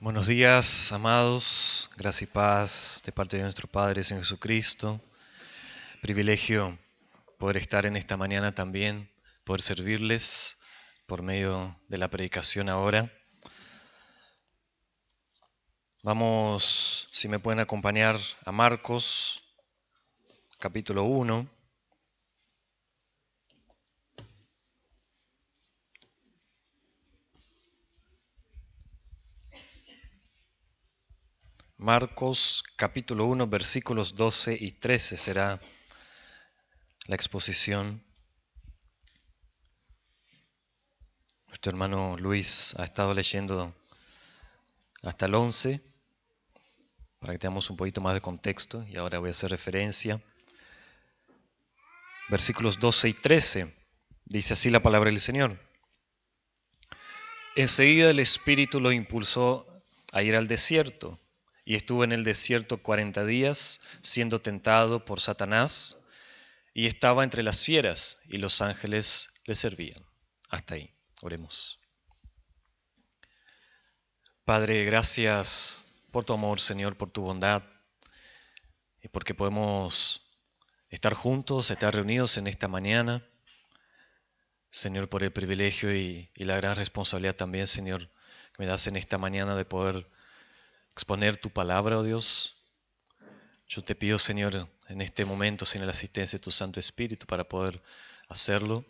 Buenos días, amados. Gracia y paz de parte de nuestro Padre, Señor Jesucristo. Privilegio poder estar en esta mañana también, poder servirles por medio de la predicación ahora. Vamos, si me pueden acompañar, a Marcos, capítulo 1. Marcos, capítulo 1, versículos 12 y 13 será la exposición. Nuestro hermano Luis ha estado leyendo hasta el 11, para que tengamos un poquito más de contexto, y ahora voy a hacer referencia. Versículos 12 y 13, dice así la palabra del Señor. Enseguida el Espíritu lo impulsó a ir al desierto, y estuvo en el desierto 40 días, siendo tentado por Satanás, y estaba entre las fieras, y los ángeles le servían. Hasta ahí, oremos. Padre, gracias por tu amor, Señor, por tu bondad, y porque podemos estar juntos, estar reunidos en esta mañana. Señor, por el privilegio y la gran responsabilidad también, Señor, que me das en esta mañana de poder exponer tu palabra, oh Dios. Yo te pido, Señor, en este momento, sin la asistencia de tu Santo Espíritu, para poder hacerlo.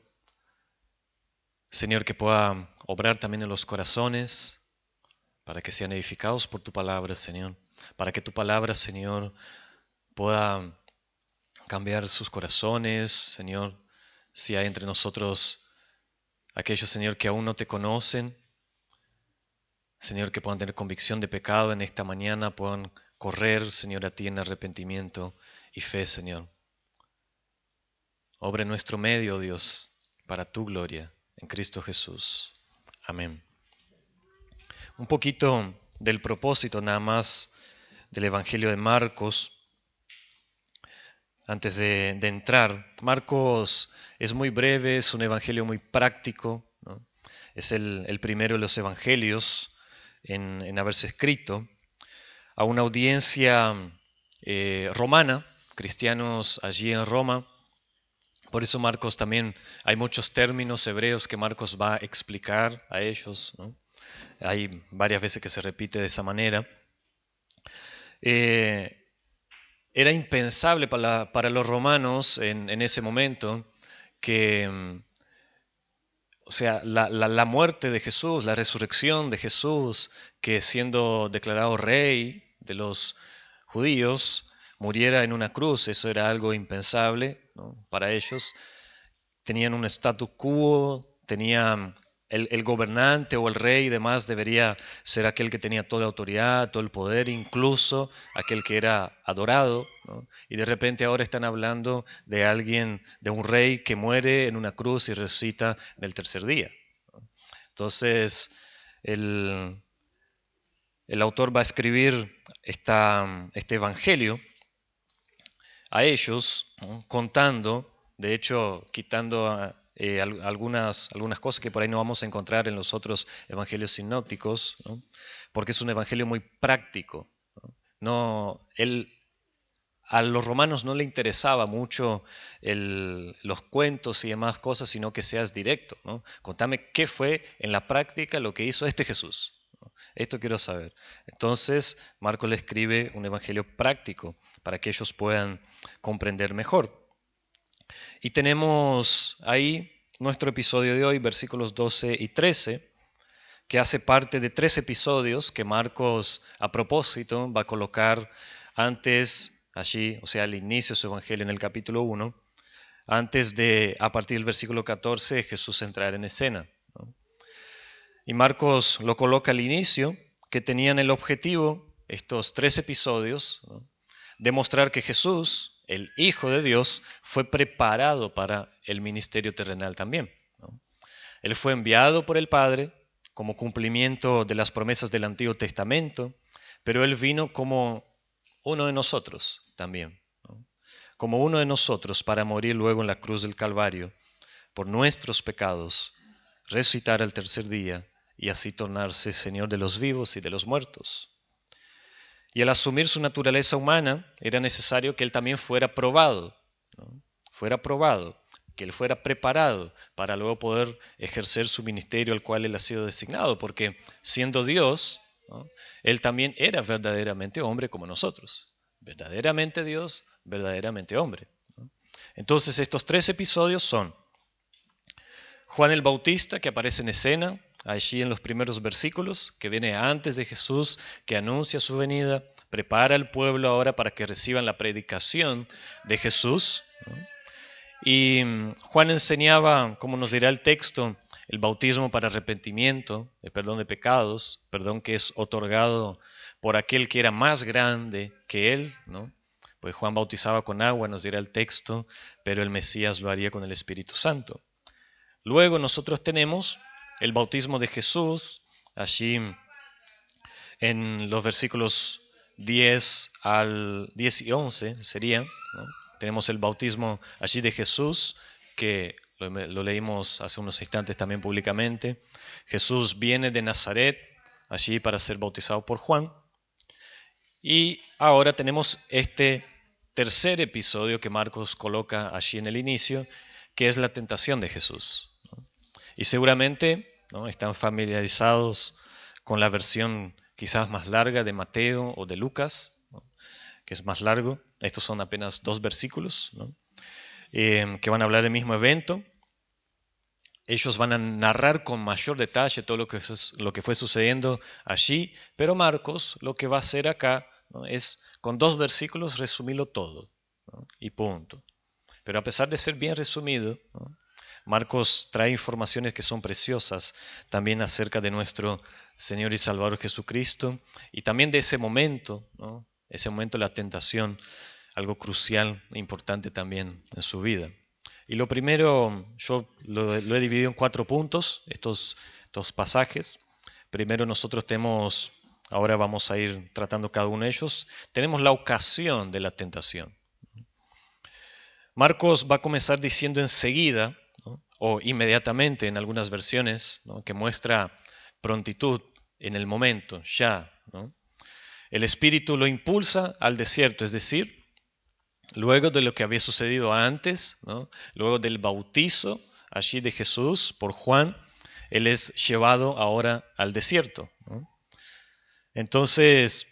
Señor, que pueda obrar también en los corazones, para que sean edificados por tu palabra, Señor. Para que tu palabra, Señor, pueda cambiar sus corazones, Señor. Si hay entre nosotros aquellos, Señor, que aún no te conocen, Señor, que puedan tener convicción de pecado en esta mañana, puedan correr, Señor, a ti en arrepentimiento y fe, Señor. Obra en nuestro medio, Dios, para tu gloria, en Cristo Jesús. Amén. Un poquito del propósito nada más del Evangelio de Marcos, antes de entrar. Marcos es muy breve, es un evangelio muy práctico, ¿no? Es el primero de los evangelios en haberse escrito a una audiencia romana, cristianos allí en Roma. Por eso Marcos también, hay muchos términos hebreos que Marcos va a explicar a ellos, ¿no? Hay varias veces que se repite de esa manera. Era impensable para los romanos en ese momento que, o sea, la muerte de Jesús, la resurrección de Jesús, que siendo declarado rey de los judíos, muriera en una cruz. Eso era algo impensable, ¿no? Para ellos. Tenían un status quo, tenían el gobernante o el rey y demás debería ser aquel que tenía toda la autoridad, todo el poder, incluso aquel que era adorado, ¿no? Y de repente ahora están hablando de alguien, de un rey que muere en una cruz y resucita en el tercer día, ¿no? Entonces, el, el autor va a escribir este evangelio a ellos, ¿no? Contando, de hecho, quitando algunas cosas que por ahí no vamos a encontrar en los otros evangelios sinópticos, ¿no? Porque es un evangelio muy práctico, ¿no? A los romanos no le interesaba mucho los cuentos y demás cosas, sino que seas directo, ¿no? Contame qué fue en la práctica lo que hizo este Jesús, ¿no? Esto quiero saber. Entonces, Marcos le escribe un evangelio práctico para que ellos puedan comprender mejor. Y tenemos ahí nuestro episodio de hoy, versículos 12 y 13, que hace parte de 3 episodios que Marcos, a propósito, va a colocar antes, allí, o sea, al inicio de su evangelio en el capítulo 1, antes de, a partir del versículo 14, Jesús entrar en escena, ¿no? Y Marcos lo coloca al inicio, que tenían el objetivo, estos 3 episodios, ¿no?, demostrar que Jesús, el Hijo de Dios, fue preparado para el ministerio terrenal también, ¿no? Él fue enviado por el Padre como cumplimiento de las promesas del Antiguo Testamento, pero Él vino como uno de nosotros también, ¿no? Como uno de nosotros para morir luego en la cruz del Calvario por nuestros pecados, resucitar al tercer día y así tornarse Señor de los vivos y de los muertos. Y al asumir su naturaleza humana, era necesario que Él también fuera probado, ¿no? Fuera probado, que Él fuera preparado para luego poder ejercer su ministerio al cual Él ha sido designado, porque siendo Dios, ¿no? Él también era verdaderamente hombre como nosotros. Verdaderamente Dios, verdaderamente hombre, ¿no? Entonces estos 3 episodios son Juan el Bautista, que aparece en escena, allí en los primeros versículos, que viene antes de Jesús, que anuncia su venida, prepara al pueblo ahora para que reciban la predicación de Jesús, ¿no? Y Juan enseñaba, como nos dirá el texto, el bautismo para arrepentimiento, el perdón de pecados, perdón que es otorgado por aquel que era más grande que él, ¿no? Pues Juan bautizaba con agua, nos dirá el texto, pero el Mesías lo haría con el Espíritu Santo. Luego nosotros tenemos el bautismo de Jesús, allí en los versículos 10 y 11 sería, ¿no? Tenemos el bautismo allí de Jesús, que lo leímos hace unos instantes también públicamente. Jesús viene de Nazaret allí para ser bautizado por Juan. Y ahora tenemos este tercer episodio que Marcos coloca allí en el inicio, que es la tentación de Jesús. Y seguramente, ¿no?, están familiarizados con la versión quizás más larga de Mateo o de Lucas, ¿no?, que es más largo. Estos son apenas 2 versículos, ¿no?, que van a hablar del mismo evento. Ellos van a narrar con mayor detalle todo lo que fue sucediendo allí, pero Marcos lo que va a hacer acá, ¿no?, es con 2 versículos resumirlo todo, ¿no?, y punto. Pero a pesar de ser bien resumido, ¿no?, Marcos trae informaciones que son preciosas también acerca de nuestro Señor y Salvador Jesucristo y también de ese momento, ¿no?, ese momento de la tentación, algo crucial e importante también en su vida. Y lo primero, yo lo he dividido en 4 puntos, estos pasajes. Primero nosotros tenemos, ahora vamos a ir tratando cada uno de ellos, tenemos la ocasión de la tentación. Marcos va a comenzar diciendo enseguida, ¿no?, o inmediatamente en algunas versiones, ¿no?, que muestra prontitud en el momento, ya, ¿no? El Espíritu lo impulsa al desierto, es decir, luego de lo que había sucedido antes, ¿no?, luego del bautizo allí de Jesús por Juan, Él es llevado ahora al desierto, ¿no? Entonces,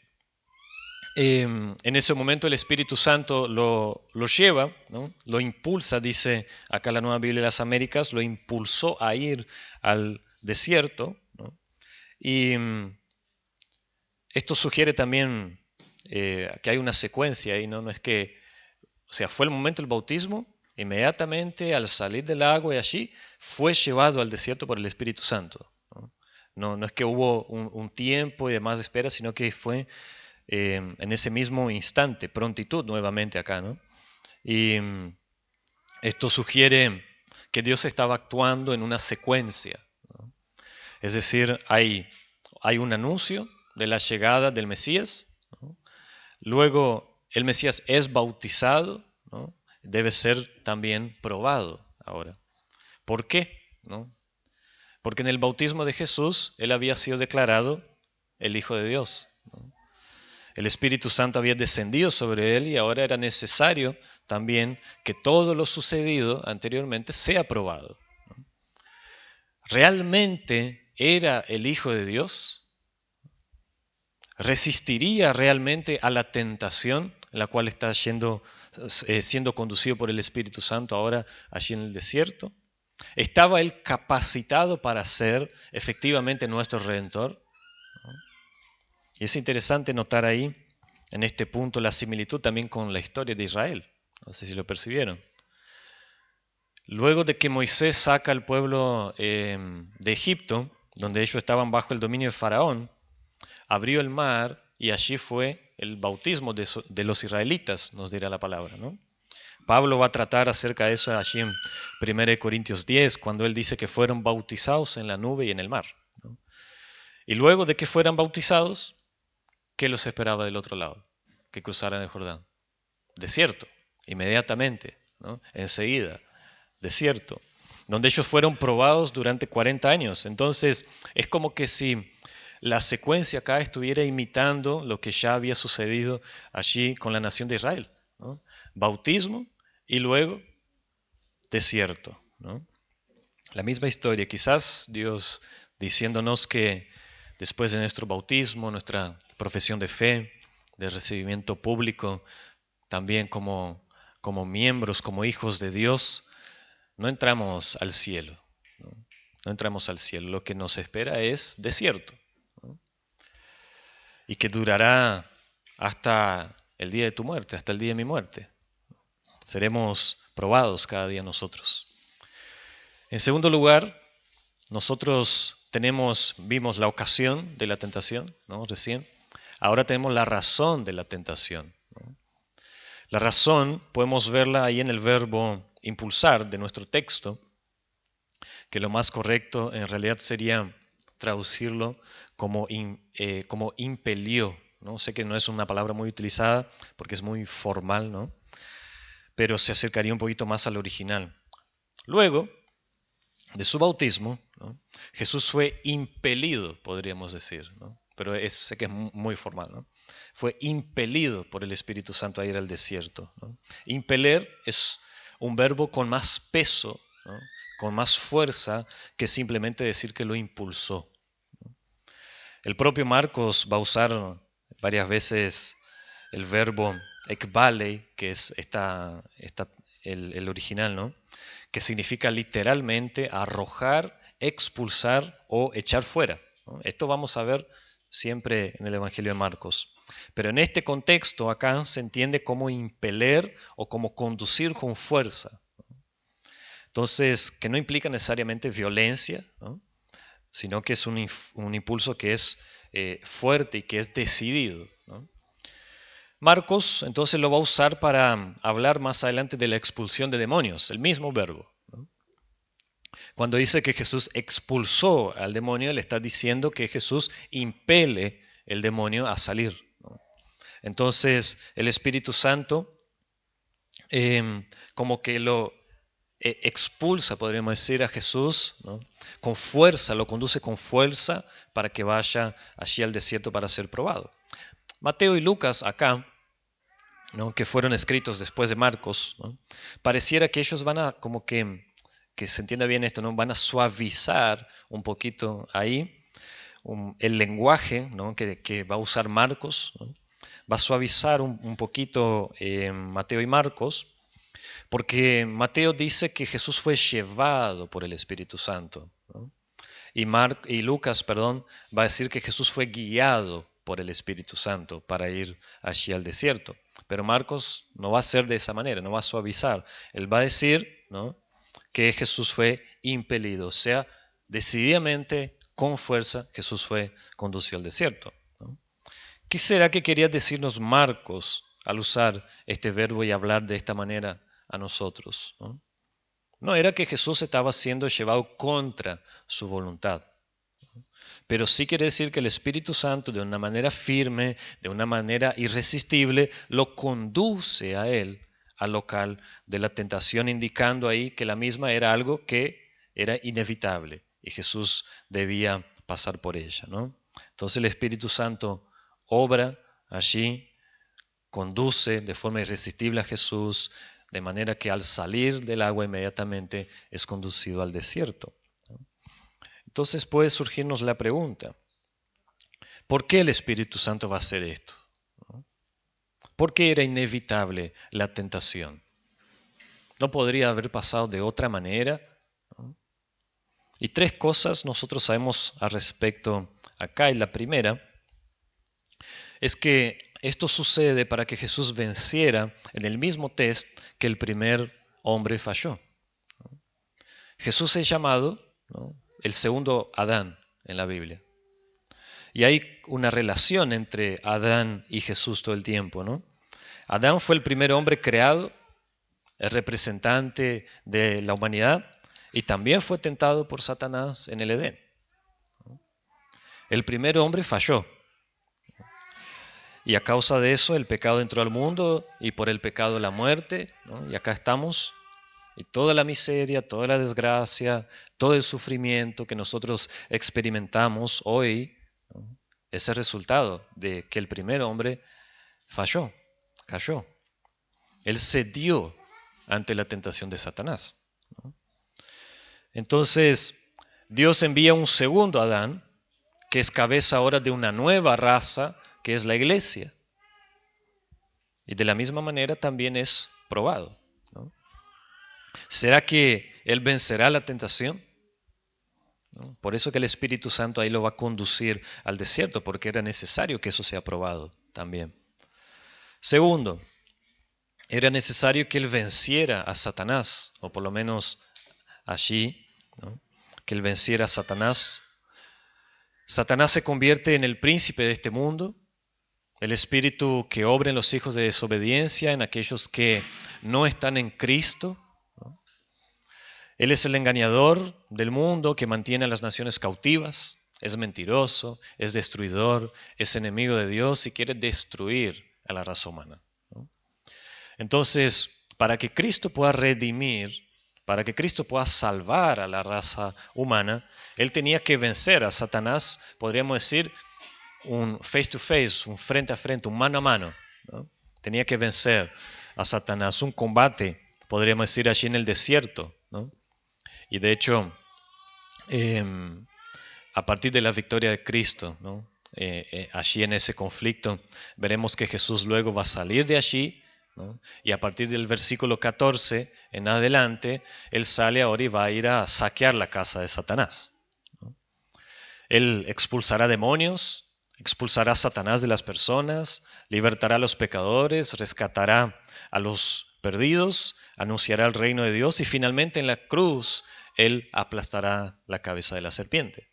en ese momento el Espíritu Santo lo lleva, ¿no?, lo impulsa, dice acá la Nueva Biblia de las Américas, lo impulsó a ir al desierto, ¿no? Y esto sugiere también que hay una secuencia ahí, ¿no? No es que, o sea, fue el momento del bautismo, inmediatamente al salir del agua y allí fue llevado al desierto por el Espíritu Santo, ¿no? No es que hubo un tiempo y demás de espera, sino que fue en ese mismo instante, prontitud nuevamente acá, ¿no? Y esto sugiere que Dios estaba actuando en una secuencia, ¿no? Es decir, hay un anuncio de la llegada del Mesías, ¿no? Luego el Mesías es bautizado, ¿no?, debe ser también probado ahora. ¿Por qué? ¿No? Porque en el bautismo de Jesús Él había sido declarado el Hijo de Dios, ¿no? El Espíritu Santo había descendido sobre Él y ahora era necesario también que todo lo sucedido anteriormente sea probado, ¿no? ¿Realmente era el Hijo de Dios? ¿Resistiría realmente a la tentación en la cual está siendo conducido por el Espíritu Santo ahora allí en el desierto? ¿Estaba Él capacitado para ser efectivamente nuestro Redentor? Y es interesante notar ahí, en este punto, la similitud también con la historia de Israel. No sé si lo percibieron. Luego de que Moisés saca al pueblo de Egipto, donde ellos estaban bajo el dominio de Faraón, abrió el mar y allí fue el bautismo de los israelitas, nos dirá la palabra, ¿no? Pablo va a tratar acerca de eso allí en 1 Corintios 10, cuando él dice que fueron bautizados en la nube y en el mar, ¿no? Y luego de que fueran bautizados, ¿qué los esperaba del otro lado? Que cruzaran el Jordán. Desierto, inmediatamente, ¿no? Enseguida, desierto. donde ellos fueron probados durante 40 años. Entonces, es como que si la secuencia acá estuviera imitando lo que ya había sucedido allí con la nación de Israel, ¿no? Bautismo y luego desierto, ¿no? La misma historia, quizás Dios diciéndonos que después de nuestro bautismo, nuestra profesión de fe, de recibimiento público, también como miembros, como hijos de Dios, no entramos al cielo, ¿no? No entramos al cielo. Lo que nos espera es desierto, ¿no? Y que durará hasta el día de tu muerte, hasta el día de mi muerte. Seremos probados cada día nosotros. En segundo lugar, nosotros vimos la ocasión de la tentación, ¿no? Recién. Ahora tenemos la razón de la tentación, ¿no? La razón podemos verla ahí en el verbo impulsar de nuestro texto, que lo más correcto en realidad sería traducirlo como impelió, ¿no? Sé que no es una palabra muy utilizada porque es muy formal, ¿no? Pero se acercaría un poquito más al original. Luego de su bautismo, ¿no? Jesús fue impelido, podríamos decir, ¿no? Pero sé que es muy formal, ¿no? Fue impelido por el Espíritu Santo a ir al desierto, ¿no? Impeler es un verbo con más peso, ¿no? Con más fuerza que simplemente decir que lo impulsó. El propio Marcos va a usar varias veces el verbo ekbalei, que es el original, ¿no? Que significa literalmente arrojar, expulsar o echar fuera, ¿no? Esto vamos a ver siempre en el Evangelio de Marcos. Pero en este contexto acá se entiende como impeler o como conducir con fuerza. Entonces, que no implica necesariamente violencia, ¿no? Sino que es un impulso que es fuerte y que es decidido, ¿no? Marcos entonces lo va a usar para hablar más adelante de la expulsión de demonios, el mismo verbo, ¿no? Cuando dice que Jesús expulsó al demonio, le está diciendo que Jesús impele el demonio a salir, ¿no? Entonces el Espíritu Santo como que lo expulsa, podríamos decir, a Jesús, ¿no? Con fuerza, lo conduce con fuerza para que vaya allí al desierto para ser probado. Mateo y Lucas acá, ¿no? Que fueron escritos después de Marcos, ¿no? Pareciera que ellos van a, como que se entienda bien esto, ¿no? Van a suavizar un poquito ahí el lenguaje, ¿no? que va a usar Marcos, ¿no? Va a suavizar un poquito Mateo y Marcos, porque Mateo dice que Jesús fue llevado por el Espíritu Santo, ¿no? Y Lucas, perdón, va a decir que Jesús fue guiado por el Espíritu Santo para ir allí al desierto. Pero Marcos no va a ser de esa manera, no va a suavizar. Él va a decir, ¿no?, que Jesús fue impelido, o sea, decididamente, con fuerza, Jesús fue conducido al desierto, ¿no? ¿Qué será que quería decirnos Marcos al usar este verbo y hablar de esta manera a nosotros, ¿no? No era que Jesús estaba siendo llevado contra su voluntad, pero sí quiere decir que el Espíritu Santo, de una manera firme, de una manera irresistible, lo conduce a él al local de la tentación, indicando ahí que la misma era algo que era inevitable y Jesús debía pasar por ella, ¿no? Entonces el Espíritu Santo obra allí, conduce de forma irresistible a Jesús, de manera que al salir del agua inmediatamente es conducido al desierto. Entonces puede surgirnos la pregunta, ¿por qué el Espíritu Santo va a hacer esto? ¿Por qué era inevitable la tentación? ¿No podría haber pasado de otra manera? Y tres cosas nosotros sabemos al respecto acá. Y la primera es que esto sucede para que Jesús venciera en el mismo test que el primer hombre falló. Jesús es llamado, ¿no?, el segundo Adán en la Biblia. Y hay una relación entre Adán y Jesús todo el tiempo, ¿no? Adán fue el primer hombre creado, el representante de la humanidad, y también fue tentado por Satanás en el Edén. El primer hombre falló. Y a causa de eso el pecado entró al mundo y por el pecado la muerte, ¿no? Y acá estamos Y toda la miseria, toda la desgracia, todo el sufrimiento que nosotros experimentamos hoy, ¿no?, es el resultado de que el primer hombre falló, cayó. Él cedió ante la tentación de Satanás, ¿no? Entonces, Dios envía un segundo Adán, que es cabeza ahora de una nueva raza, que es la iglesia. Y de la misma manera también es probado, ¿no? ¿Será que él vencerá la tentación? ¿No? Por eso que el Espíritu Santo ahí lo va a conducir al desierto, porque era necesario que eso sea probado también. Segundo, era necesario que él venciera a Satanás, o por lo menos allí, ¿no?, que él venciera a Satanás. Satanás se convierte en el príncipe de este mundo, el espíritu que obra en los hijos de desobediencia, en aquellos que no están en Cristo, ¿no? Él es el engañador del mundo que mantiene a las naciones cautivas, es mentiroso, es destruidor, es enemigo de Dios y quiere destruir a la raza humana, ¿no? Entonces, para que Cristo pueda redimir, para que Cristo pueda salvar a la raza humana, Él tenía que vencer a Satanás, podríamos decir, un face to face, un frente a frente, un mano a mano, ¿no? Tenía que vencer a Satanás, un combate, podríamos decir, allí en el desierto, ¿no? Y de hecho, a partir de la victoria de Cristo, ¿no?, allí en ese conflicto, veremos que Jesús luego va a salir de allí, ¿no? Y a partir del versículo 14 en adelante, Él sale ahora y va a ir a saquear la casa de Satanás, ¿no? Él expulsará demonios, expulsará a Satanás de las personas, libertará a los pecadores, rescatará a los perdidos, anunciará el reino de Dios y finalmente en la cruz Él aplastará la cabeza de la serpiente.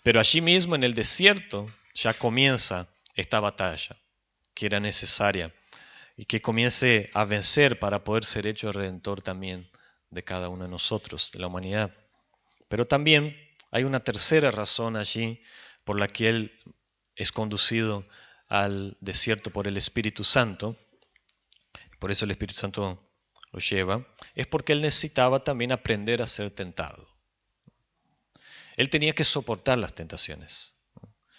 Pero allí mismo en el desierto ya comienza esta batalla que era necesaria y que comience a vencer para poder ser hecho el redentor también de cada uno de nosotros, de la humanidad. Pero también hay una tercera razón allí por la que Él es conducido al desierto por el Espíritu Santo. Por eso el Espíritu Santo lo lleva. Es porque Él necesitaba también aprender a ser tentado. Él tenía que soportar las tentaciones.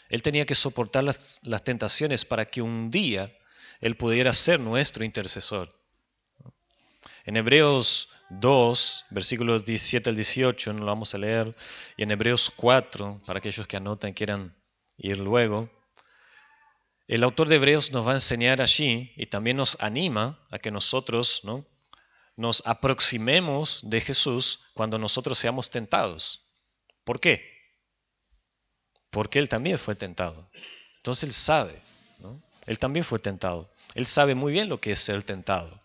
Él tenía que soportar las tentaciones para que un día Él pudiera ser nuestro intercesor. En Hebreos 2, versículos 17 al 18, no lo vamos a leer, y en Hebreos 4, para aquellos que anotan y quieran ir luego, el autor de Hebreos nos va a enseñar allí y también nos anima a que nosotros, ¿no?, nos aproximemos de Jesús cuando nosotros seamos tentados. ¿Por qué? Porque Él también fue tentado. Entonces Él sabe, ¿no? Él también fue tentado. Él sabe muy bien lo que es ser tentado.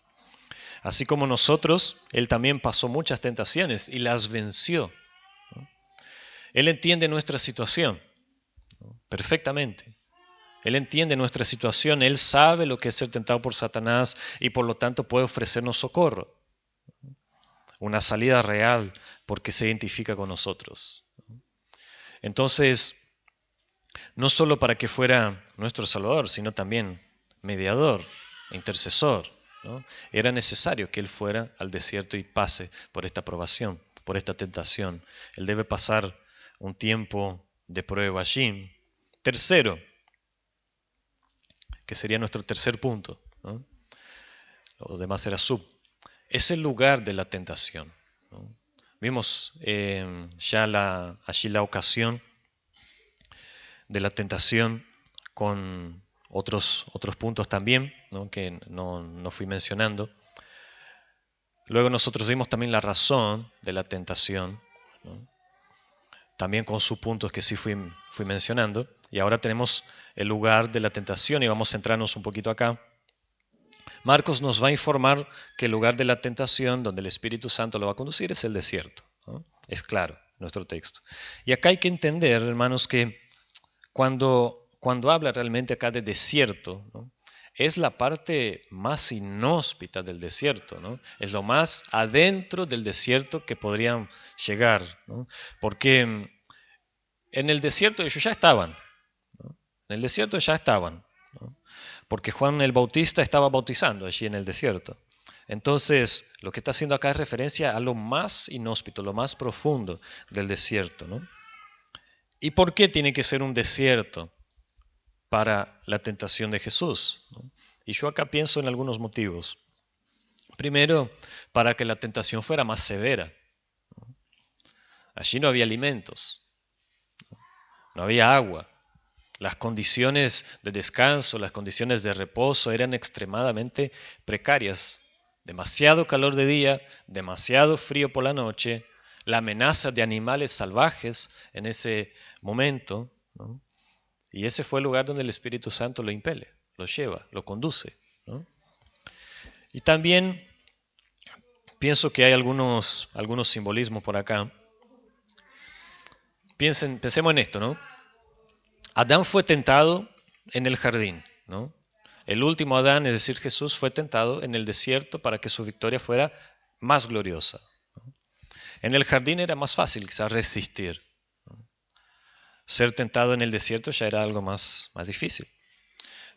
Así como nosotros, Él también pasó muchas tentaciones y las venció, ¿no? Él entiende nuestra situación, ¿no?, perfectamente. Él entiende nuestra situación, Él sabe lo que es ser tentado por Satanás y por lo tanto puede ofrecernos socorro, una salida real porque se identifica con nosotros. Entonces, no solo para que fuera nuestro Salvador, sino también mediador, intercesor, ¿no?, era necesario que Él fuera al desierto y pase por esta probación, por esta tentación. Él debe pasar un tiempo de prueba allí. Tercero, que sería nuestro tercer punto, ¿no?, lo demás era es el lugar de la tentación, ¿no? Vimos ya allí la ocasión de la tentación con otros puntos también, ¿no?, que no fui mencionando. Luego nosotros vimos también la razón de la tentación, ¿no?, también con sus puntos que sí fui mencionando. Y ahora tenemos el lugar de la tentación y vamos a centrarnos un poquito acá. Marcos nos va a informar que el lugar de la tentación donde el Espíritu Santo lo va a conducir es el desierto, ¿no? Es claro nuestro texto. Y acá hay que entender, hermanos, que cuando habla realmente acá de desierto, ¿no?, es la parte más inhóspita del desierto, ¿no? Es lo más adentro del desierto que podrían llegar, ¿no? Porque en el desierto ellos ya estaban, ¿no? En el desierto ya estaban, ¿no?, porque Juan el Bautista estaba bautizando allí en el desierto. Entonces, lo que está haciendo acá es referencia a lo más inhóspito, lo más profundo del desierto, ¿no? ¿Y por qué tiene que ser un desierto para la tentación de Jesús? ¿No? Y yo acá pienso en algunos motivos. Primero, para que la tentación fuera más severa. Allí no había alimentos, no había agua. Las condiciones de descanso, las condiciones de reposo eran extremadamente precarias. Demasiado calor de día, demasiado frío por la noche, la amenaza de animales salvajes en ese momento, ¿no? Y ese fue el lugar donde el Espíritu Santo lo impele, lo lleva, lo conduce, ¿no? Y también pienso que hay algunos simbolismos por acá. Pensemos en esto, ¿no? Adán fue tentado en el jardín, ¿no? El último Adán, es decir, Jesús, fue tentado en el desierto para que su victoria fuera más gloriosa. En el jardín era más fácil quizás resistir. Ser tentado en el desierto ya era algo más difícil.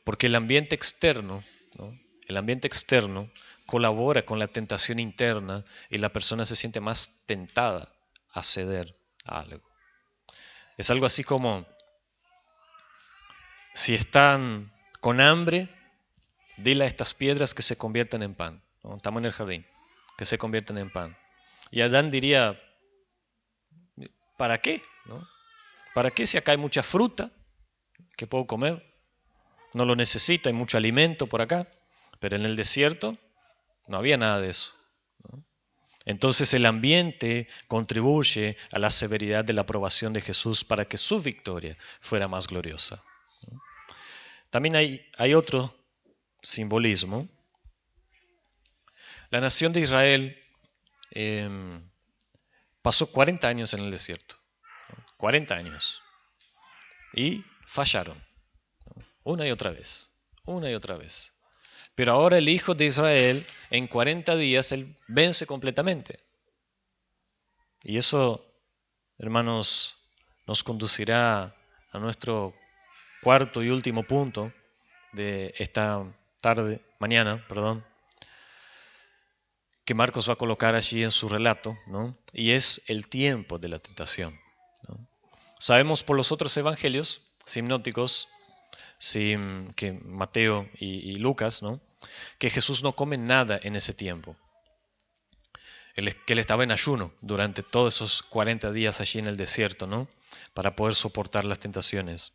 Porque el ambiente externo, ¿no? El ambiente externo colabora con la tentación interna y la persona se siente más tentada a ceder a algo. Es algo así como si están con hambre, dile a estas piedras que se conviertan en pan, ¿no? Estamos en el jardín, que se conviertan en pan. Y Adán diría, ¿para qué? ¿No? ¿Para qué si acá hay mucha fruta que puedo comer? No lo necesita, hay mucho alimento por acá. Pero en el desierto no había nada de eso, ¿no? Entonces el ambiente contribuye a la severidad de la aprobación de Jesús para que su victoria fuera más gloriosa. También hay otro simbolismo. La nación de Israel pasó 40 años en el desierto, 40 años, y fallaron, una y otra vez, una y otra vez. Pero ahora el Hijo de Israel, en 40 días, Él vence completamente. Y eso, hermanos, nos conducirá a nuestro cuarto y último punto de esta mañana, que Marcos va a colocar allí en su relato, ¿no? Y es el tiempo de la tentación, ¿no? Sabemos por los otros evangelios sinópticos, que Mateo y Lucas, ¿no? Que Jesús no come nada en ese tiempo, que él estaba en ayuno durante todos esos 40 días allí en el desierto, ¿no? Para poder soportar las tentaciones.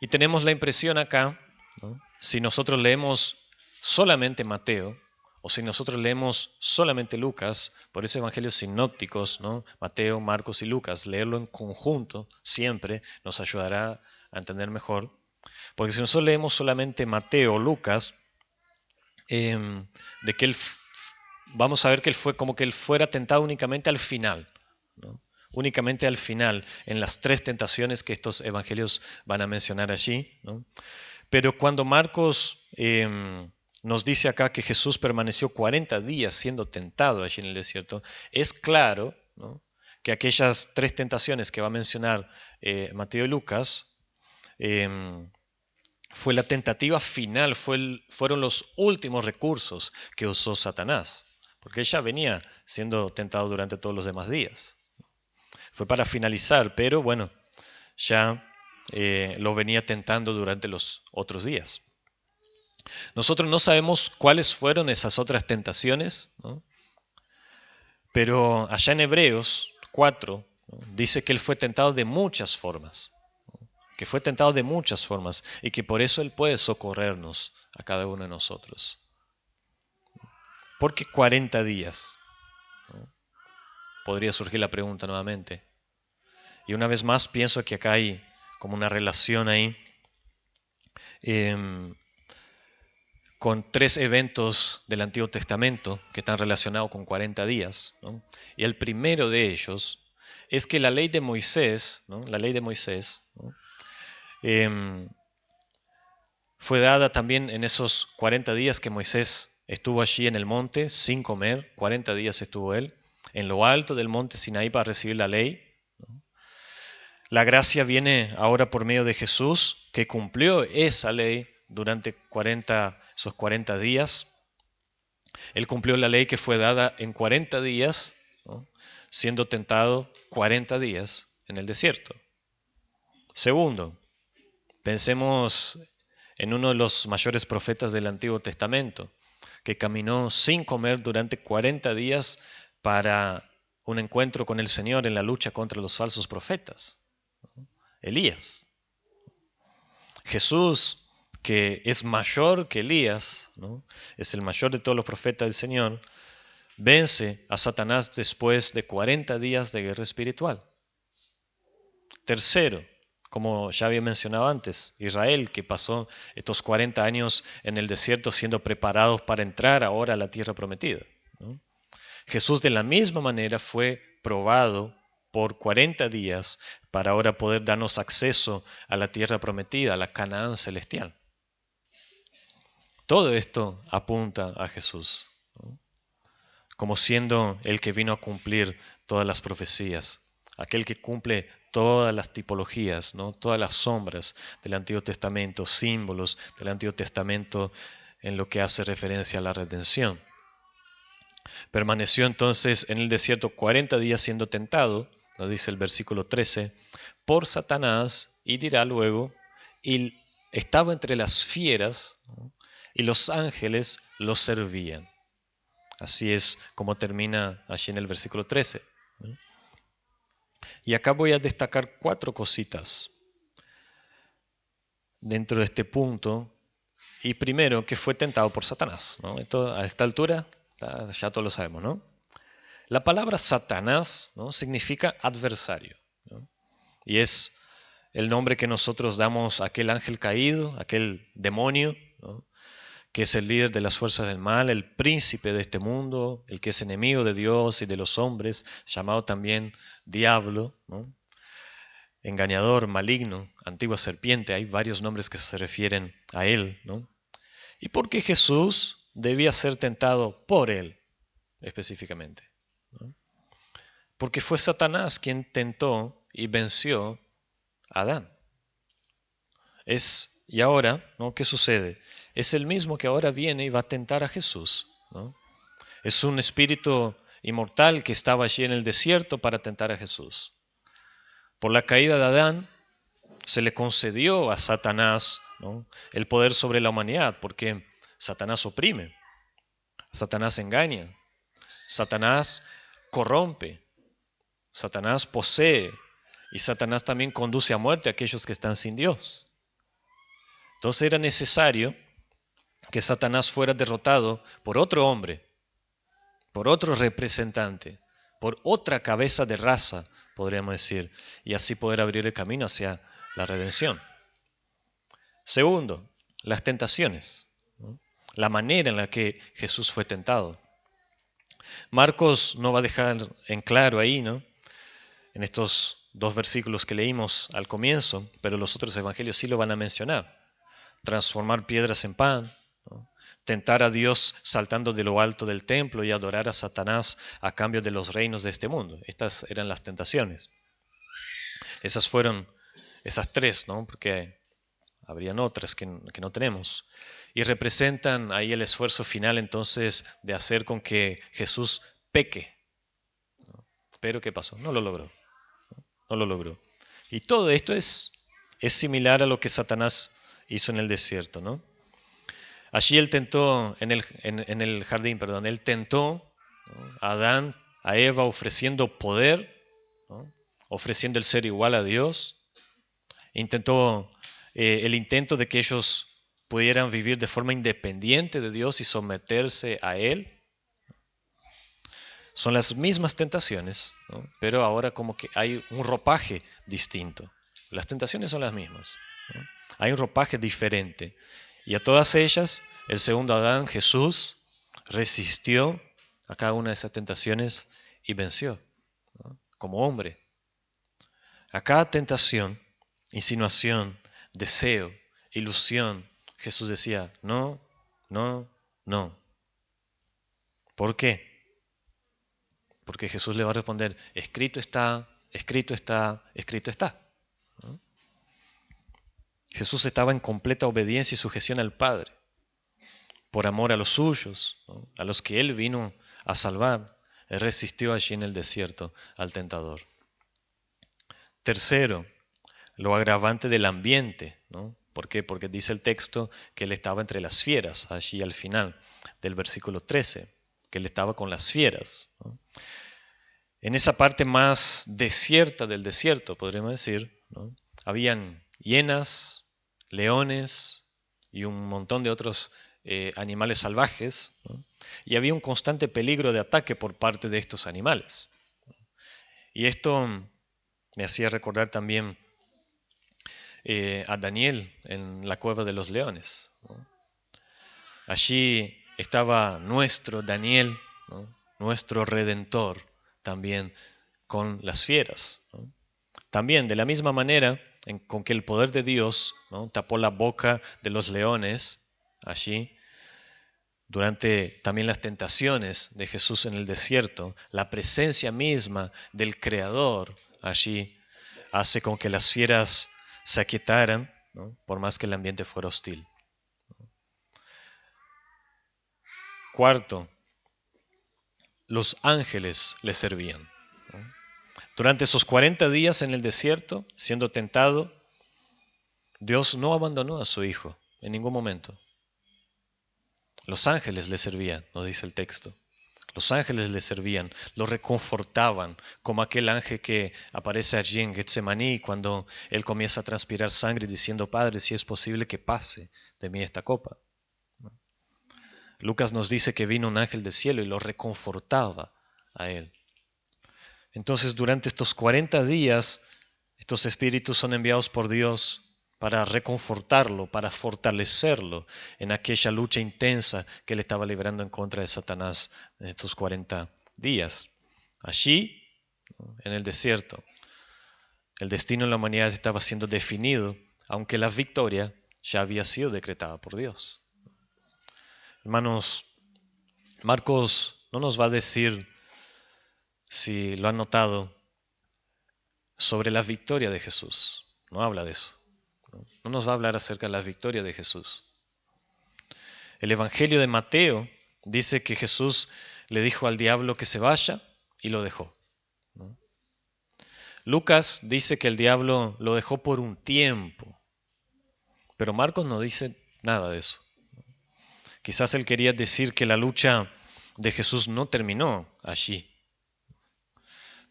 Y tenemos la impresión acá, ¿no? Si nosotros leemos solamente Mateo, o si nosotros leemos solamente Lucas, por eso evangelios sinópticos, ¿no? Mateo, Marcos y Lucas, leerlo en conjunto siempre nos ayudará a entender mejor. Porque si nosotros leemos solamente Mateo o Lucas, de que vamos a ver que él fue como que él fuera tentado únicamente al final, ¿no? Únicamente al final, en las 3 tentaciones que estos evangelios van a mencionar allí, ¿no? Pero cuando Marcos nos dice acá que Jesús permaneció 40 días siendo tentado allí en el desierto, es claro, ¿no? Que aquellas 3 tentaciones que va a mencionar Mateo y Lucas fue la tentativa final, fueron los últimos recursos que usó Satanás, porque él ya venía siendo tentado durante todos los demás días. Fue para finalizar, pero bueno, ya lo venía tentando durante los otros días. Nosotros no sabemos cuáles fueron esas otras tentaciones, ¿no? Pero allá en Hebreos 4, ¿no? Dice que él fue tentado de muchas formas, ¿no? Que fue tentado de muchas formas y que por eso él puede socorrernos a cada uno de nosotros. ¿Por qué 40 días? ¿No? Podría surgir la pregunta nuevamente. Y una vez más pienso que acá hay como una relación ahí con 3 eventos del Antiguo Testamento que están relacionados con 40 días, ¿no? Y el primero de ellos es que la ley de Moisés, ¿no? La ley de Moisés, ¿no? Fue dada también en esos 40 días que Moisés estuvo allí en el monte sin comer. 40 días estuvo él en lo alto del monte Sinaí para recibir la ley, ¿no? La gracia viene ahora por medio de Jesús, que cumplió esa ley durante esos 40 días. Él cumplió la ley que fue dada en 40 días, ¿no? Siendo tentado 40 días en el desierto. Segundo, pensemos en uno de los mayores profetas del Antiguo Testamento, que caminó sin comer durante 40 días para un encuentro con el Señor en la lucha contra los falsos profetas, Elías. Jesús, que es mayor que Elías, ¿no? Es el mayor de todos los profetas del Señor, vence a Satanás después de 40 días de guerra espiritual. Tercero, como ya había mencionado antes, Israel, que pasó estos 40 años en el desierto siendo preparados para entrar ahora a la tierra prometida, ¿no? Jesús de la misma manera fue probado por 40 días para ahora poder darnos acceso a la tierra prometida, a la Canaán celestial. Todo esto apunta a Jesús, ¿no? Como siendo el que vino a cumplir todas las profecías, aquel que cumple todas las tipologías, ¿no? Todas las sombras del Antiguo Testamento, símbolos del Antiguo Testamento en lo que hace referencia a la redención. Permaneció entonces en el desierto 40 días siendo tentado, nos dice el versículo 13, por Satanás, y dirá luego, y estaba entre las fieras, ¿no? Y los ángeles lo servían. Así es como termina allí en el versículo 13. ¿No? Y acá voy a destacar 4 cositas dentro de este punto. Y primero, que fue tentado por Satanás, ¿no? Esto, a esta altura ya todos lo sabemos, ¿no? La palabra Satanás, ¿no? Significa adversario, ¿no? Y es el nombre que nosotros damos a aquel ángel caído, aquel demonio, ¿no? Que es el líder de las fuerzas del mal, el príncipe de este mundo, el que es enemigo de Dios y de los hombres, llamado también diablo, ¿no? Engañador, maligno, antigua serpiente, hay varios nombres que se refieren a él, ¿no? ¿Y por qué Jesús debía ser tentado por él específicamente? ¿No? Porque fue Satanás quien tentó y venció a Adán. Y ahora, ¿no? ¿Qué sucede? Es el mismo que ahora viene y va a tentar a Jesús, ¿no? Es un espíritu inmortal que estaba allí en el desierto para tentar a Jesús. Por la caída de Adán se le concedió a Satanás, ¿no? El poder sobre la humanidad, porque Satanás oprime, Satanás engaña, Satanás corrompe, Satanás posee y Satanás también conduce a muerte a aquellos que están sin Dios. Entonces era necesario que Satanás fuera derrotado por otro hombre, por otro representante, por otra cabeza de raza, podríamos decir, y así poder abrir el camino hacia la redención. Segundo, las tentaciones, ¿no? La manera en la que Jesús fue tentado. Marcos no va a dejar en claro ahí, ¿no? En estos 2 versículos que leímos al comienzo, pero los otros evangelios sí lo van a mencionar. Transformar piedras en pan, ¿no? Tentar a Dios saltando de lo alto del templo y adorar a Satanás a cambio de los reinos de este mundo. Estas eran las tentaciones. Esas fueron esas 3, ¿no? Porque habrían otras que no tenemos. Y representan ahí el esfuerzo final entonces de hacer con que Jesús peque, ¿no? Pero ¿qué pasó? No lo logró. No lo logró. Y todo esto es similar a lo que Satanás hizo en el desierto, ¿no? Allí él tentó, en el jardín, perdón, él tentó, ¿no? A Adán, a Eva, ofreciendo poder, ¿no? Ofreciendo el ser igual a Dios. Intentó el intento de que ellos pudieran vivir de forma independiente de Dios y someterse a Él. Son las mismas tentaciones, ¿no? Pero ahora como que hay un ropaje distinto. Las tentaciones son las mismas, ¿no? Hay un ropaje diferente. Y a todas ellas, el segundo Adán, Jesús, resistió a cada una de esas tentaciones y venció, ¿no? Como hombre. A cada tentación, insinuación, deseo, ilusión, Jesús decía, no, no, no. ¿Por qué? Porque Jesús le va a responder, escrito está, escrito está, escrito está, ¿no? Jesús estaba en completa obediencia y sujeción al Padre. por amor a los suyos, ¿no? A los que Él vino a salvar, Él resistió allí en el desierto al tentador. Tercero, lo agravante del ambiente, ¿no? ¿Por qué? Porque dice el texto que Él estaba entre las fieras, allí al final del versículo 13, que Él estaba con las fieras, ¿no? En esa parte más desierta del desierto, podríamos decir, ¿no? Habían hienas, leones y un montón de otros animales salvajes, ¿no? Y había un constante peligro de ataque por parte de estos animales. Y esto me hacía recordar también a Daniel en la cueva de los leones, ¿no? Allí estaba nuestro Daniel, ¿no? Nuestro Redentor, también con las fieras, ¿no? También de la misma manera con que el poder de Dios, ¿no? Tapó la boca de los leones allí, durante también las tentaciones de Jesús en el desierto, la presencia misma del Creador allí hace con que las fieras se aquietaran, ¿no? Por más que el ambiente fuera hostil. Cuarto, los ángeles le servían, ¿no? Durante esos 40 días en el desierto, siendo tentado, Dios no abandonó a su Hijo en ningún momento. Los ángeles le servían, nos dice el texto. Los ángeles le servían, lo reconfortaban, como aquel ángel que aparece allí en Getsemaní cuando él comienza a transpirar sangre diciendo, Padre, si es posible que pase de mí esta copa. Lucas nos dice que vino un ángel del cielo y lo reconfortaba a él. Entonces, durante estos 40 días, estos espíritus son enviados por Dios para reconfortarlo, para fortalecerlo en aquella lucha intensa que él estaba librando en contra de Satanás en estos 40 días. Allí, en el desierto, el destino de la humanidad estaba siendo definido, aunque la victoria ya había sido decretada por Dios. Hermanos, Marcos no nos va a decir, si lo han notado, sobre la victoria de Jesús. No habla de eso. No nos va a hablar acerca de la victoria de Jesús. El Evangelio de Mateo dice que Jesús le dijo al diablo que se vaya y lo dejó, ¿no? Lucas dice que el diablo lo dejó por un tiempo, pero Marcos no dice nada de eso. Quizás él quería decir que la lucha de Jesús no terminó allí.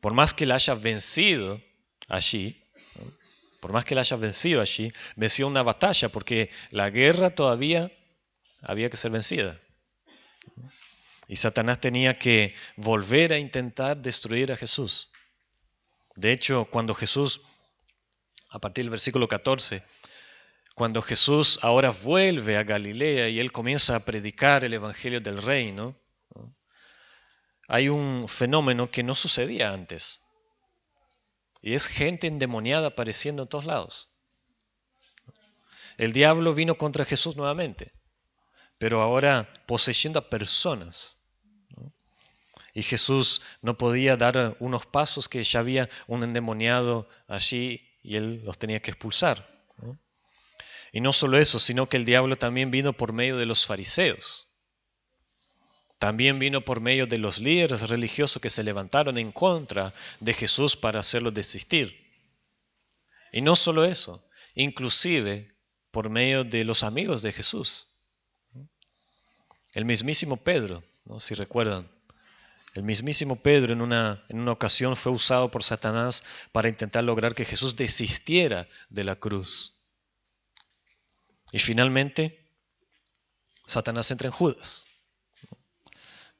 Por más que la haya vencido allí, ¿no? Por más que la haya vencido allí, venció una batalla porque la guerra todavía había que ser vencida. Y Satanás tenía que volver a intentar destruir a Jesús. De hecho, cuando Jesús, a partir del versículo 14, cuando Jesús ahora vuelve a Galilea y él comienza a predicar el evangelio del reino, ¿no? Hay un fenómeno que no sucedía antes. Y es gente endemoniada apareciendo en todos lados. El diablo vino contra Jesús nuevamente, pero ahora poseyendo a personas, ¿no? Y Jesús no podía dar unos pasos que ya había un endemoniado allí y él los tenía que expulsar, ¿no? Y no solo eso, sino que el diablo también vino por medio de los fariseos. También vino por medio de los líderes religiosos que se levantaron en contra de Jesús para hacerlo desistir. Y no solo eso, inclusive por medio de los amigos de Jesús. El mismísimo Pedro, ¿no? Si recuerdan, el mismísimo Pedro en una ocasión fue usado por Satanás para intentar lograr que Jesús desistiera de la cruz. Y finalmente, Satanás entra en Judas,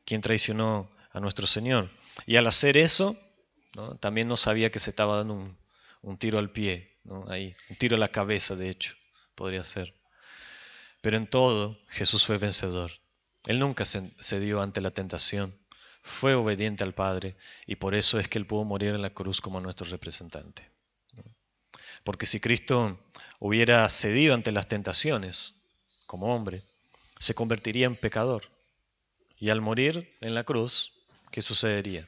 quien traicionó a nuestro Señor. Y al hacer eso, ¿no? También no sabía que se estaba dando un tiro al pie, ¿no? Ahí, un tiro a la cabeza, de hecho, podría ser. Pero en todo, Jesús fue vencedor. Él nunca cedió ante la tentación. Fue obediente al Padre y por eso es que Él pudo morir en la cruz como nuestro representante. Porque si Cristo hubiera cedido ante las tentaciones como hombre, se convertiría en pecador. Y al morir en la cruz, ¿qué sucedería?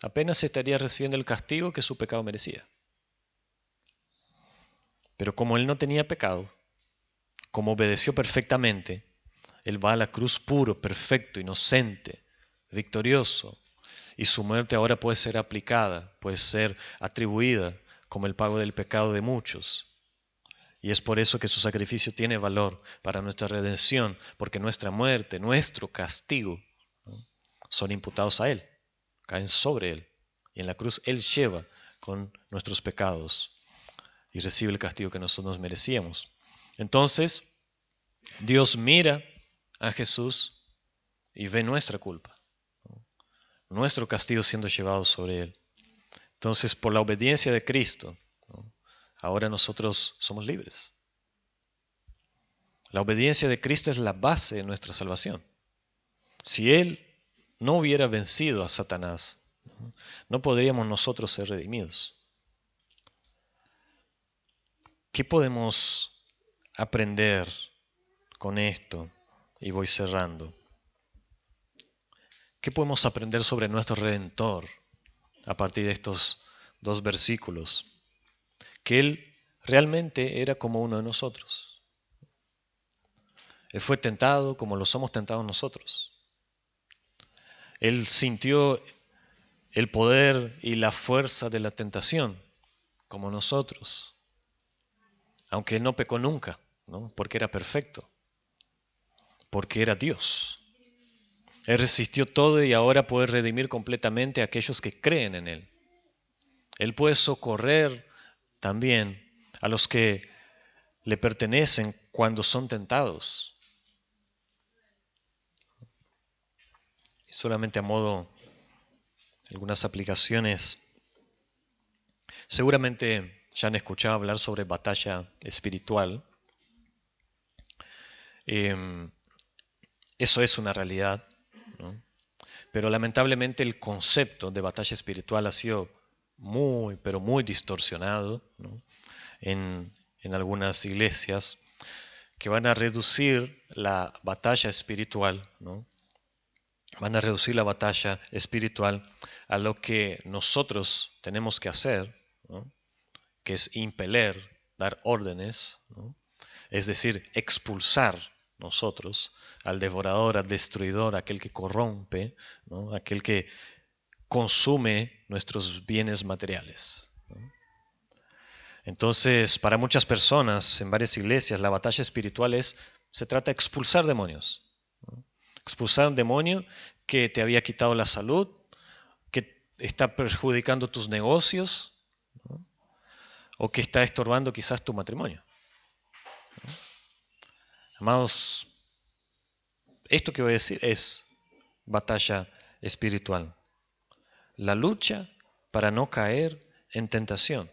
Apenas estaría recibiendo el castigo que su pecado merecía. Pero como Él no tenía pecado, como obedeció perfectamente, Él va a la cruz puro, perfecto, inocente, victorioso. Y su muerte ahora puede ser aplicada, puede ser atribuida como el pago del pecado de muchos. Y es por eso que su sacrificio tiene valor para nuestra redención, porque nuestra muerte, nuestro castigo, ¿no?, son imputados a Él, caen sobre Él. Y en la cruz Él lleva con nuestros pecados y recibe el castigo que nosotros merecíamos. Entonces, Dios mira a Jesús y ve nuestra culpa, ¿no?, nuestro castigo siendo llevado sobre Él. Entonces, por la obediencia de Cristo, ¿no?, ahora nosotros somos libres. La obediencia de Cristo es la base de nuestra salvación. Si Él no hubiera vencido a Satanás, no podríamos nosotros ser redimidos. ¿Qué podemos aprender con esto? Y voy cerrando. ¿Qué podemos aprender sobre nuestro Redentor a partir de estos 2 versículos? Que Él realmente era como uno de nosotros. Él fue tentado como lo somos tentados nosotros. Él sintió el poder y la fuerza de la tentación como nosotros. Aunque Él no pecó nunca, ¿no?, porque era perfecto, porque era Dios. Él resistió todo y ahora puede redimir completamente a aquellos que creen en Él. Él puede socorrer también a los que le pertenecen cuando son tentados. Y solamente a modo de algunas aplicaciones, seguramente ya han escuchado hablar sobre batalla espiritual. Eso es una realidad, ¿no? Pero lamentablemente el concepto de batalla espiritual ha sido muy, pero muy distorsionado, ¿no?, en algunas iglesias, que van a reducir la batalla espiritual, ¿no?, van a reducir la batalla espiritual a lo que nosotros tenemos que hacer, ¿no?, que es impeler, dar órdenes, ¿no?, es decir, expulsar nosotros al devorador, al destruidor, aquel que corrompe, ¿no?, aquel que consume nuestros bienes materiales, ¿no? Entonces, para muchas personas en varias iglesias, la batalla espiritual se trata de expulsar demonios, ¿no? Expulsar un demonio que te había quitado la salud, que está perjudicando tus negocios, ¿no?, o que está estorbando quizás tu matrimonio, ¿no? Amados, esto que voy a decir es batalla espiritual. La lucha para no caer en tentación,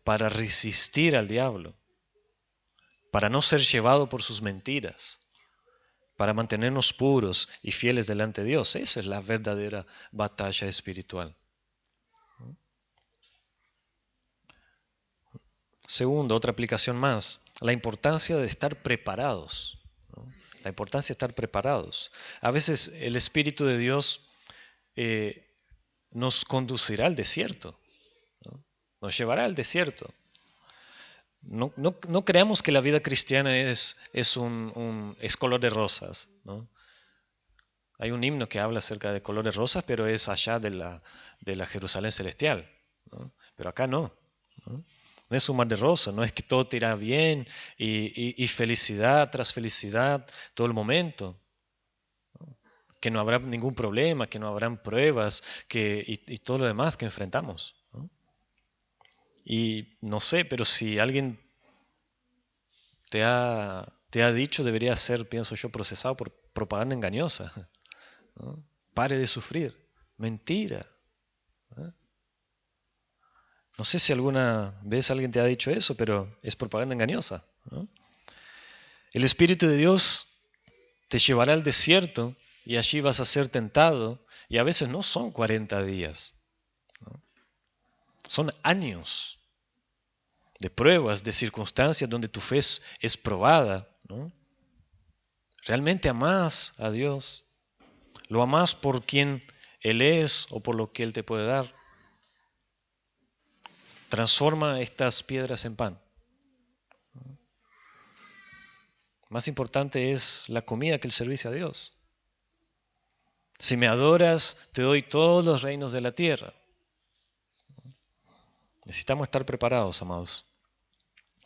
para resistir al diablo, para no ser llevado por sus mentiras, para mantenernos puros y fieles delante de Dios. Esa es la verdadera batalla espiritual. Segundo, otra aplicación más, la importancia de estar preparados, ¿no?, la importancia de estar preparados. A veces el Espíritu de Dios nos conducirá al desierto, ¿no?, nos llevará al desierto. No creamos que la vida cristiana es color de rosas, ¿no? Hay un himno que habla acerca de colores rosas, pero es allá de la Jerusalén celestial, ¿no? Pero acá no, ¿no? No es un mar de rosas, no es que todo te irá bien y felicidad tras felicidad todo el momento, ¿no?, que no habrá ningún problema, que no habrán pruebas y todo lo demás que enfrentamos, ¿no? Y no sé, pero si alguien te ha dicho, debería ser, pienso yo, procesado por propaganda engañosa, ¿no? Pare de sufrir. Mentira, ¿no? No sé si alguna vez alguien te ha dicho eso, pero es propaganda engañosa, ¿no? El Espíritu de Dios te llevará al desierto y allí vas a ser tentado, y a veces no son 40 días, ¿no?, son años de pruebas, de circunstancias donde tu fe es probada, ¿no? ¿Realmente amás a Dios? ¿Lo amás por quien Él es o por lo que Él te puede dar? Transforma estas piedras en pan. Más importante es la comida que el servicio a Dios. Si me adoras, te doy todos los reinos de la tierra. Necesitamos estar preparados, amados,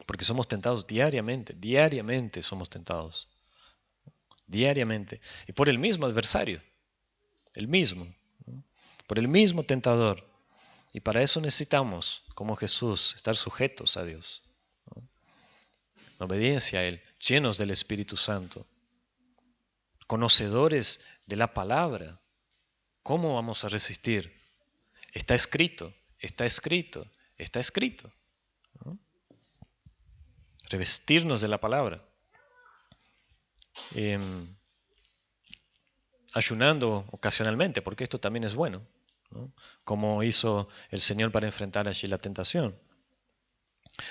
porque somos tentados diariamente somos tentados, diariamente, y por el mismo adversario, el mismo, ¿no? Por el mismo tentador. Y para eso necesitamos, como Jesús, estar sujetos a Dios, ¿no? En obediencia a Él, llenos del Espíritu Santo, conocedores de la palabra. ¿Cómo vamos a resistir? Está escrito, está escrito, está escrito, ¿no? Revestirnos de la palabra. Ayunando ocasionalmente, porque esto también es bueno, ¿no? Como hizo el Señor para enfrentar allí la tentación.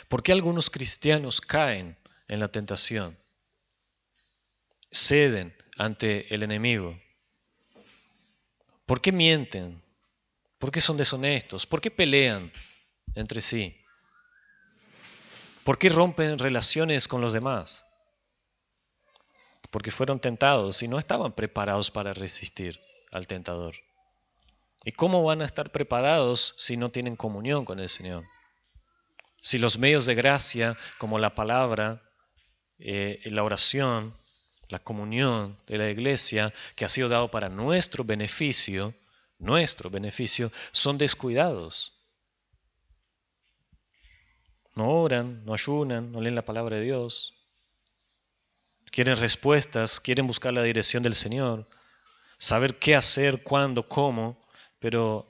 ¿Por qué algunos cristianos caen en la tentación? Ceden ante el enemigo. ¿Por qué mienten? ¿Por qué son deshonestos? ¿Por qué pelean entre sí? ¿Por qué rompen relaciones con los demás? Porque fueron tentados y no estaban preparados para resistir al tentador. ¿Y cómo van a estar preparados si no tienen comunión con el Señor? Si los medios de gracia, como la palabra, la oración, la comunión de la iglesia, que ha sido dado para nuestro beneficio, son descuidados. No oran, no ayunan, no leen la palabra de Dios. Quieren respuestas, quieren buscar la dirección del Señor, saber qué hacer, cuándo, cómo, pero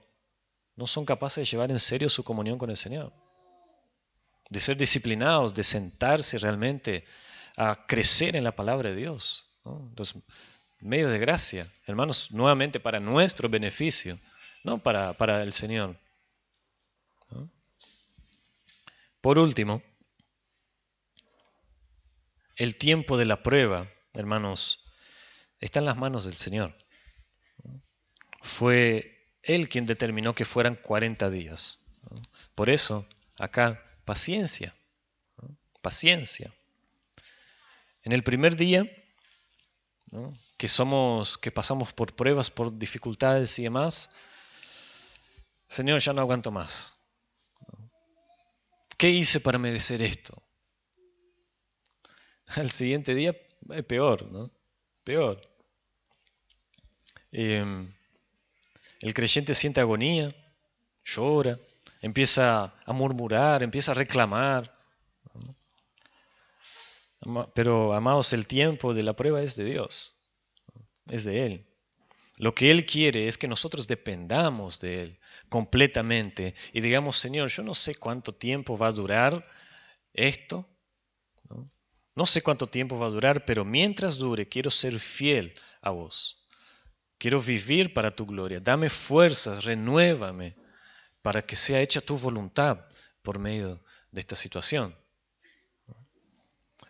no son capaces de llevar en serio su comunión con el Señor, de ser disciplinados, de sentarse realmente a crecer en la palabra de Dios, ¿no? Los medios de gracia, hermanos, nuevamente para nuestro beneficio, no para el Señor, ¿no? Por último, el tiempo de la prueba, hermanos, está en las manos del Señor. Fue Él quien determinó que fueran 40 días. ¿No? Por eso, acá, paciencia, ¿no? Paciencia. En el primer día, ¿no? que pasamos por pruebas, por dificultades y demás, Señor, ya no aguanto más. ¿Qué hice para merecer esto? Al siguiente día, peor, ¿no? Peor. El creyente siente agonía, llora, empieza a murmurar, empieza a reclamar. Pero, amados, el tiempo de la prueba es de Dios, es de Él. Lo que Él quiere es que nosotros dependamos de Él completamente y digamos, Señor, yo no sé cuánto tiempo va a durar esto, ¿no? No sé cuánto tiempo va a durar, pero mientras dure quiero ser fiel a vos. Quiero vivir para tu gloria. Dame fuerzas, renuévame para que sea hecha tu voluntad por medio de esta situación.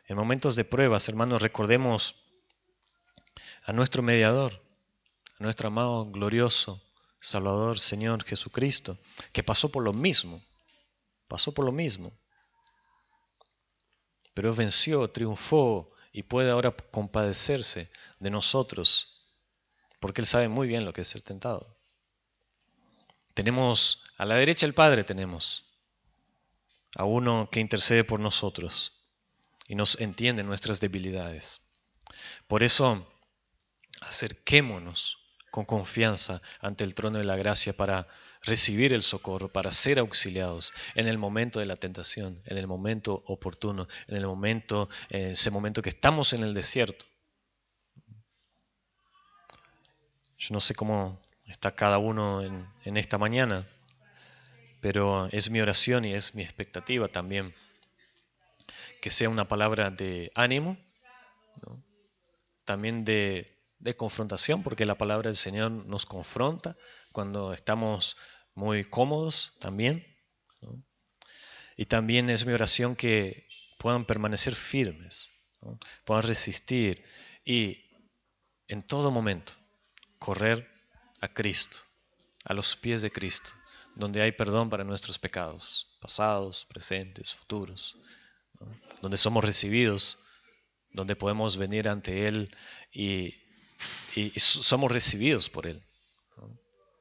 En momentos de pruebas, hermanos, recordemos a nuestro mediador, a nuestro amado, glorioso Salvador, Señor Jesucristo, que pasó por lo mismo, pero venció, triunfó y puede ahora compadecerse de nosotros, porque Él sabe muy bien lo que es ser tentado. Tenemos a la derecha el Padre, tenemos a uno que intercede por nosotros y nos entiende nuestras debilidades. Por eso, acerquémonos con confianza ante el trono de la gracia para recibir el socorro, para ser auxiliados en el momento de la tentación, en el momento oportuno, en ese momento que estamos en el desierto. Yo no sé cómo está cada uno en esta mañana, pero es mi oración y es mi expectativa también que sea una palabra de ánimo, ¿no? También de confrontación, porque la palabra del Señor nos confronta cuando estamos muy cómodos también, ¿no? Y también es mi oración que puedan permanecer firmes, ¿no? Puedan resistir y en todo momento correr a Cristo, a los pies de Cristo, donde hay perdón para nuestros pecados, pasados, presentes, futuros, ¿no? Donde somos recibidos donde podemos venir ante Él y somos recibidos por Él, ¿no?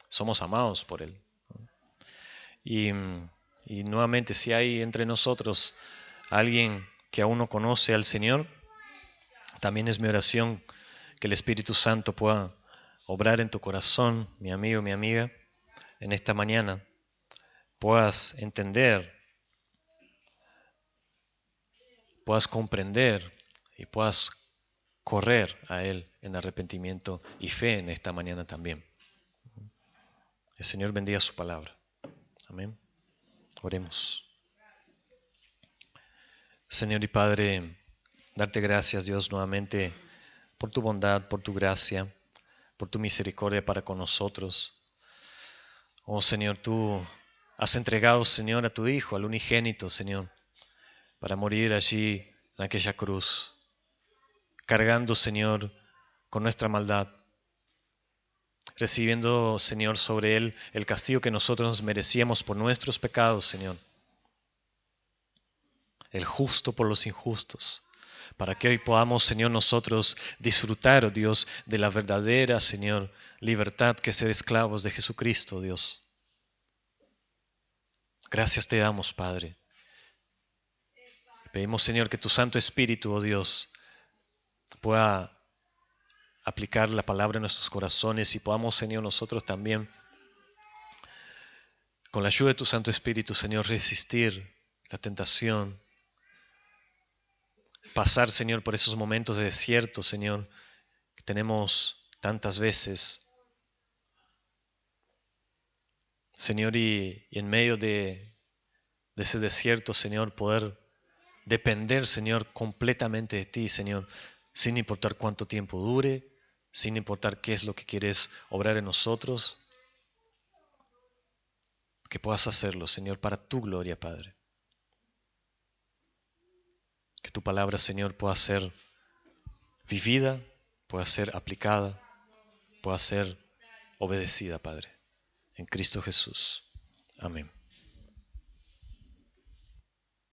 Somos amados por Él. Y, y nuevamente, si hay entre nosotros alguien que aún no conoce al Señor, también es mi oración que el Espíritu Santo pueda obrar en tu corazón, mi amigo, mi amiga, en esta mañana. Puedas entender, puedas comprender y puedas correr a Él en arrepentimiento y fe en esta mañana también. El Señor bendiga su palabra. Amén. Oremos. Señor y Padre, darte gracias, Dios, nuevamente por tu bondad, por tu gracia, por tu misericordia para con nosotros. Oh Señor, tú has entregado, Señor, a tu Hijo, al unigénito, Señor, para morir allí en aquella cruz, cargando, Señor, con nuestra maldad, recibiendo, Señor, sobre Él el castigo que nosotros nos merecíamos por nuestros pecados, Señor, el justo por los injustos, para que hoy podamos, Señor, nosotros disfrutar, oh Dios, de la verdadera, Señor, libertad que es ser esclavos de Jesucristo, Dios. Gracias te damos, Padre. Pedimos, Señor, que tu Santo Espíritu, oh Dios, pueda aplicar la palabra en nuestros corazones y podamos, Señor, nosotros también, con la ayuda de tu Santo Espíritu, Señor, resistir la tentación, pasar, Señor, por esos momentos de desierto, Señor, que tenemos tantas veces, Señor, y en medio de ese desierto, Señor, poder depender, Señor, completamente de ti, Señor, sin importar cuánto tiempo dure, sin importar qué es lo que quieres obrar en nosotros, que puedas hacerlo, Señor, para tu gloria, Padre. Que tu palabra, Señor, pueda ser vivida, pueda ser aplicada, pueda ser obedecida, Padre. En Cristo Jesús. Amén.